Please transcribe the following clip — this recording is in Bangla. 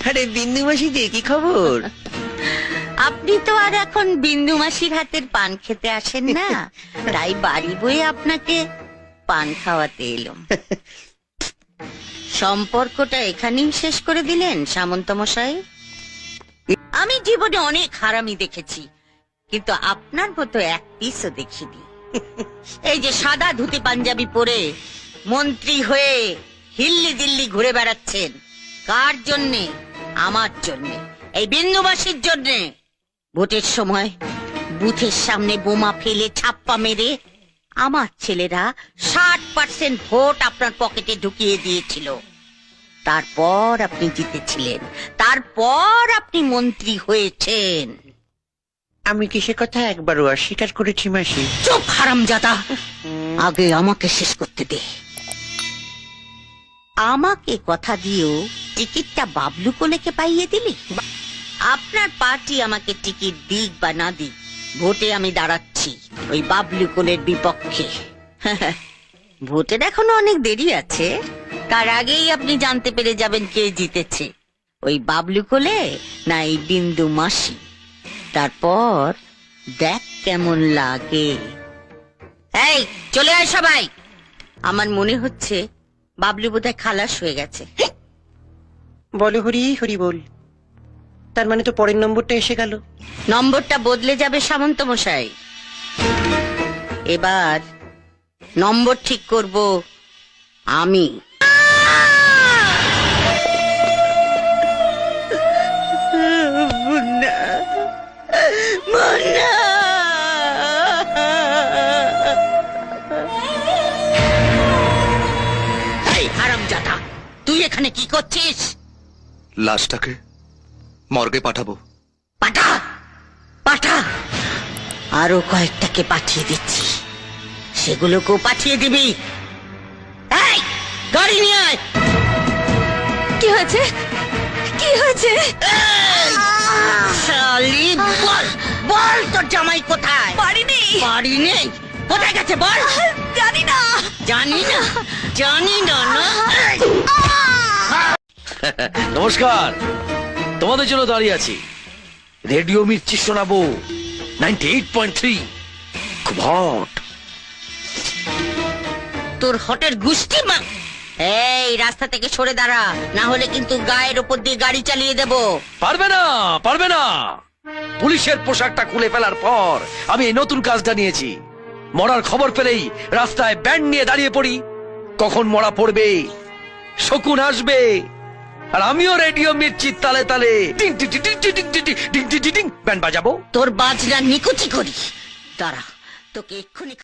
আরে বিন্দু মাসি দিয়ে কি খবর? আপনি তো আর এখন বিন্দু মাসির হাতের পান খেতে আসেন না, তাই বাড়ি বয়ে আপনাকে পান খাওয়াতে এলাম। সম্পর্কটা এখানেই শেষ করে দিলেন সামন্ত মশাই? আমি জীবনে অনেক হারামি দেখেছি, কিন্তু আপনার মতো এক পিসও দেখিনি। এই যে সাদা ধুতি পাঞ্জাবি পরে মন্ত্রী হয়ে হিল্লি দিল্লি ঘুরে বেড়াচ্ছেন, কার জন্যে? আমার জন্যে, এই বিন্দুবাসীর জন্যে। ভোটের সময় বুথের সামনে বোমা ফেলে ছাপ্পা মেরে আমার ছেলেরা 60% ভোট আপনার পকেটে ঢুকিয়ে দিয়েছিল। তারপর আপনি জিতেছিলেন, তারপর আপনি মন্ত্রী হয়েছেন। আমি কি সে কথা একবারও অস্বীকার করেছি মাসি? চুপ হারামজাদা, আগে আমাকে শেষ করতে দে। আমাকে কথা দিও টিকিটটা বাবলু কোলেকে পাইয়ে দিলি। আপনার পার্টি আমাকে টিকিট দিক বা না দিক, ভোটে আমি দাঁড়াচ্ছি ওই বাবলু কোলের বিপক্ষে। ভোটের এখনো অনেক দেরি আছে, তার আগেই আপনি জানতে পেরে যাবেন কে জিতেছে, ওই বাবলু কোলে না এই বিন্দু মাসি। তারপর দেখ কেমন লাগে। এই চলে আয় সবাই, আমার মনে হচ্ছে বাবলু বোধহয় খালাস হয়ে গেছে। বলো হরি হরি বল। তার মানে তো পরের নম্বরটা এসে গেল। নম্বরটা বদলে যাবে সামন্ত মশাই। এবার নম্বর ঠিক করব আমি। মুন্না, মুন্না। এই হারামজাদা, তুই এখানে কি করছিস? লাশটাকে মর্গে পাঠাবো। পাঠা পাঠা, আরো কয়েকটাকে পাঠিয়ে দিচ্ছি, সেগুলোকেও পাঠিয়ে দিবি। এই গাড়ি নিয়ে আয়। কি হয়েছে? কি হয়েছে? শালি, বল বল তোর জামাই কোথায়? বাড়ি নেই। বাড়ি নেই? কোথায় গেছে বল। জানি না। জানি না? জানি না না? নমস্কার, তোমাদের জন্য দাঁড়িয়ে আছি। রেডিও মির্চি শোনাবো 98.3, খুব হট। তোর হটের গুষ্টি মা। এই রাস্তা থেকে সরে দাঁড়া, না হলে কিন্তু গায়ের উপর দিয়ে গাড়ি চালিয়ে দেব। পারবে না, পারবে না। পুলিশের পোশাকটা খুলে ফেলার পর আমি এই নতুন কাজটা নিয়েছি। মরার খবর পেলেই রাস্তায় ব্যান্ড নিয়ে দাঁড়িয়ে পড়ি। কখন মরা পড়বে, শকুন আসবে, আর আমিও রেডিও মির্চির তালে তালে টিং টিং টিং টিং টিং টিং টিং টিং টিং ব্যান্ড বাজাবো। তোর বাজনা নিকুচি করি। দাঁড়া, তোকে এক্ষুনি